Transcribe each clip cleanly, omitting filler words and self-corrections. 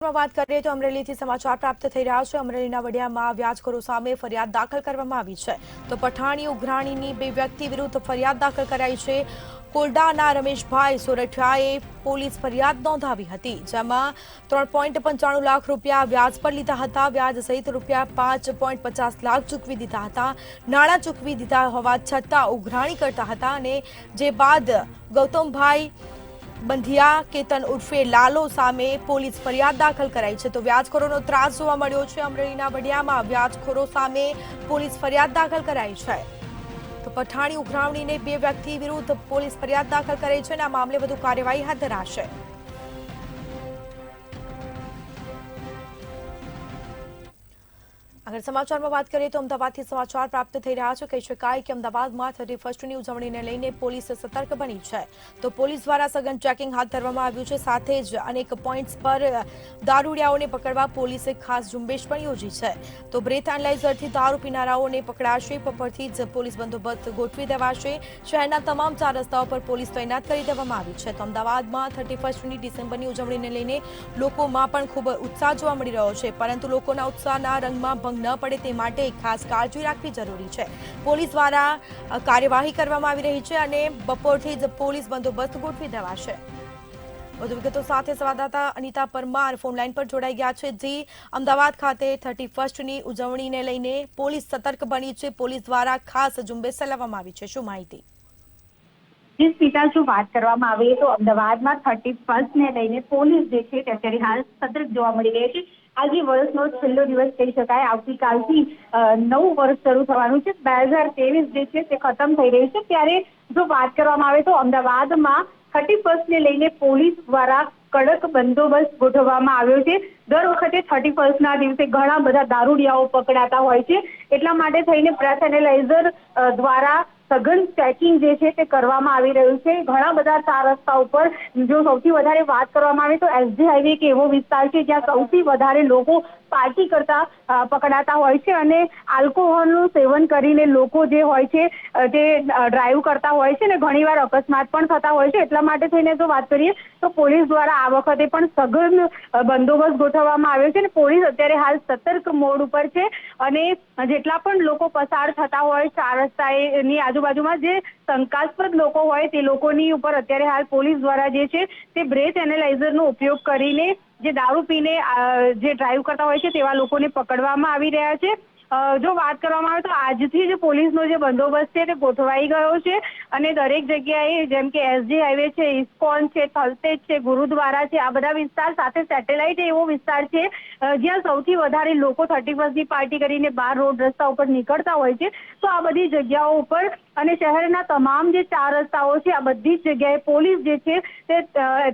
વાત કરીએ તો અમરેલીથી સમાચાર પ્રાપ્ત થઈ રહ્યા છે। અમરેલીના વડિયામાં વ્યાજખોરો સામે ફરિયાદ દાખલ કરવામાં આવી છે। તો પઠાણી ઉઘરાણીની બે વ્યક્તિ વિરુદ્ધ ફરિયાદ દાખલ કરાઈ છે। કોરડાના રમેશભાઈ સોરઠિયાએ પોલીસ ફરિયાદ નોંધાવી હતી, જેમાં 3.95 લાખ રૂપિયા વ્યાજ પર લીધા હતા। વ્યાજ સહિત રૂપિયા 5.50 લાખ ચૂકવી દીધા હતા। નાણાં ચૂકવી દીધા હોવા છતાં ઉઘરાણી કરતા હતા અને જે બાદ ગૌતમભાઈ બંધિયા કેતન ઉર્ફે લાલો સામે પોલીસ ફરિયાદ દાખલ કરાઈ છે। તો વ્યાજખોરોનો ત્રાસ જોવા મળ્યો છે। અમરેલીના વડિયામાં વ્યાજખોરો સામે પોલીસ ફરિયાદ દાખલ કરાઈ છે। તો પઠાણી ઉઘરાણીને બે વ્યક્તિ વિરુદ્ધ પોલીસ ફરિયાદ દાખલ કરાઈ છે અને આ મામલે વધુ કાર્યવાહી હાથ ધરાશે। अगर समाचार में बात करें तो अमदावाद समाचार प्राप्त થઈ રહ્યા છે। કહી શકાય કે અમદાવાદમાં 31મી ઉજવણીને લઈને પોલીસ સતર્ક બની છે। તો પોલીસ દ્વારા સઘન ચેકિંગ હાથ ધરવામાં આવ્યું છે। સાથે જ અનેક પોઈન્ટ્સ પર દારૂડિયાઓને પકડવા પોલીસે ખાસ ઝુંબેશ પણ યોજી છે। તો બ્રેથ એનાલાઇઝરથી દારૂ પીનારાઓને પકડાશે। પરથી જ પોલીસ બંદોબસ્ત ગોઠવી દેવાશે। શહેરના તમામ 4 રસ્તાઓ પર પોલીસ તૈનાત કરી દેવામાં આવી છે। તો અમદાવાદમાં 31મી ડિસેમ્બરની ઉજવણીને લઈને લોકોમાં પણ ખૂબ ઉત્સાહ જોવા મળી રહ્યો છે, પરંતુ લોકોના ઉત્સાહના રંગમાં ભંગ ન પડે તે માટે ખાસ કાળજી રાખવી જરૂરી છે। પોલીસ દ્વારા કાર્યવાહી કરવામાં આવી રહી છે અને બપોરથી જ પોલીસ બંદોબસ્ત ગોઠવી દેવાશે। વધુ વિગતો સાથે સંવાદદાતા અનિતા પરમાર ફોનલાઈન પર જોડાઈ ગયા છે। જી, અમદાવાદ ખાતે 31મી ઉજવણીને લઈને પોલીસ સતર્ક બની છે। પોલીસ દ્વારા ખાસ ઝુંબેશ ચલાવવામાં આવી છે, શું માહિતી? જી સ્મિતા, જો વાત કરવામાં આવે તો અમદાવાદમાં 31st ને લઈને પોલીસ જે છે તે અત્યારે હાલ સતર્ક જોવા મળી રહી છે। આજે વર્ષનો છેલ્લો દિવસ કહી શકાય। આવતીકાલથી નવું વર્ષ શરૂ થવાનું છે। 2023 જે છે તે ખતમ થઈ રહ્યું છે, ત્યારે જો વાત કરવામાં આવે તો અમદાવાદમાં 31st ને લઈને પોલીસ દ્વારા કડક બંદોબસ્ત ગોઠવવામાં આવ્યો છે। દર વખતે 31st ના દિવસે ઘણા બધા દારૂડિયાઓ પકડાતા હોય છે, એટલા માટે થઈને બ્રેથ એનાલાઇઝર દ્વારા સઘન ચેકિંગ જે છે તે કરવામાં આવી રહ્યું છે। ઘણા બધા 4 રસ્તા ઉપર જો સૌથી વધારે વાત કરવામાં આવે તો એસજી હાઈવે એક એવો વિસ્તાર છે જ્યાં સૌથી વધારે લોકો પાર્ટી કરતા પકડાતા હોય છે અને આલ્કોહોલનું સેવન કરીને લોકો જે હોય છે તે ડ્રાઈવ કરતા હોય છે અને ઘણીવાર અકસ્માત પણ થતા હોય છે। એટલા માટે થઈને જો વાત કરીએ તો પોલીસ દ્વારા આ વખતે પણ સઘન બંદોબસ્ત ગોઠવવામાં આવ્યો છે અને પોલીસ અત્યારે હાલ સતર્ક મોડ ઉપર છે અને જેટલા પણ લોકો પસાર થતા હોય 4 રસ્તાની આજુબાજુમાં જે શંકાસ્પદ લોકો હોય તે લોકોની ઉપર અત્યારે હાલ પોલીસ દ્વારા જે છે તે બ્રેથ એનાલાઇઝરનો ઉપયોગ કરીને જે દારૂ પીને જે ડ્રાઈવ કરતા હોય છે તેવા લોકોને પકડવામાં આવી રહ્યા છે। જો વાત કરવામાં આવે તો આજથી જ પોલીસનો જે બંદોબસ્ત છે તે ગોઠવાઈ ગયો છે અને દરેક જગ્યાએ જેમ કે એસજી હાઈવે છે, ઇસ્કોન છે, થલતેજ છે, ગુરુદ્વારા છે, આ બધા વિસ્તાર સાથે સેટેલાઇટ એવો વિસ્તાર છે જ્યાં સૌથી વધારે લોકો 31મી પાર્ટી કરીને બહાર રોડ રસ્તા ઉપર નીકળતા હોય છે। તો આ બધી જગ્યાઓ ઉપર અને શહેરના તમામ જે 4 રસ્તાઓ છે આ બધી જ જગ્યાએ પોલીસ જે છે તે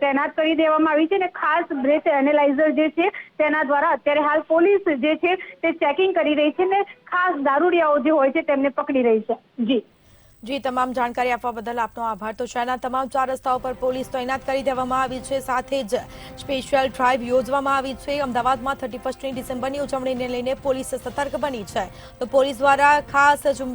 તૈનાત કરી દેવામાં આવી છે અને ખાસ બ્રેથ એનાલાઇઝર જે છે તેના દ્વારા અત્યારે હાલ પોલીસ જે છે તે ચેકિંગ કરી રહી છે ને ખાસ દારૂડિયાઓ જે હોય છે તેમને પકડી રહી છે। જી, તમામ જાણકારી આપવા બદલ આપનો આભાર। તો શહેરના તમામ 4 રસ્તાઓ પર પોલીસ તૈનાત કરી દેવામાં આવી છે, સાથે જ સ્પેશિયલ ડ્રાઈવ યોજવામાં આવી છે। અમદાવાદમાં 31મી ડિસેમ્બરની ઉજવણીને લઈને પોલીસ સતર્ક બની છે। તો પોલીસ દ્વારા ખાસ ઝુંબેશ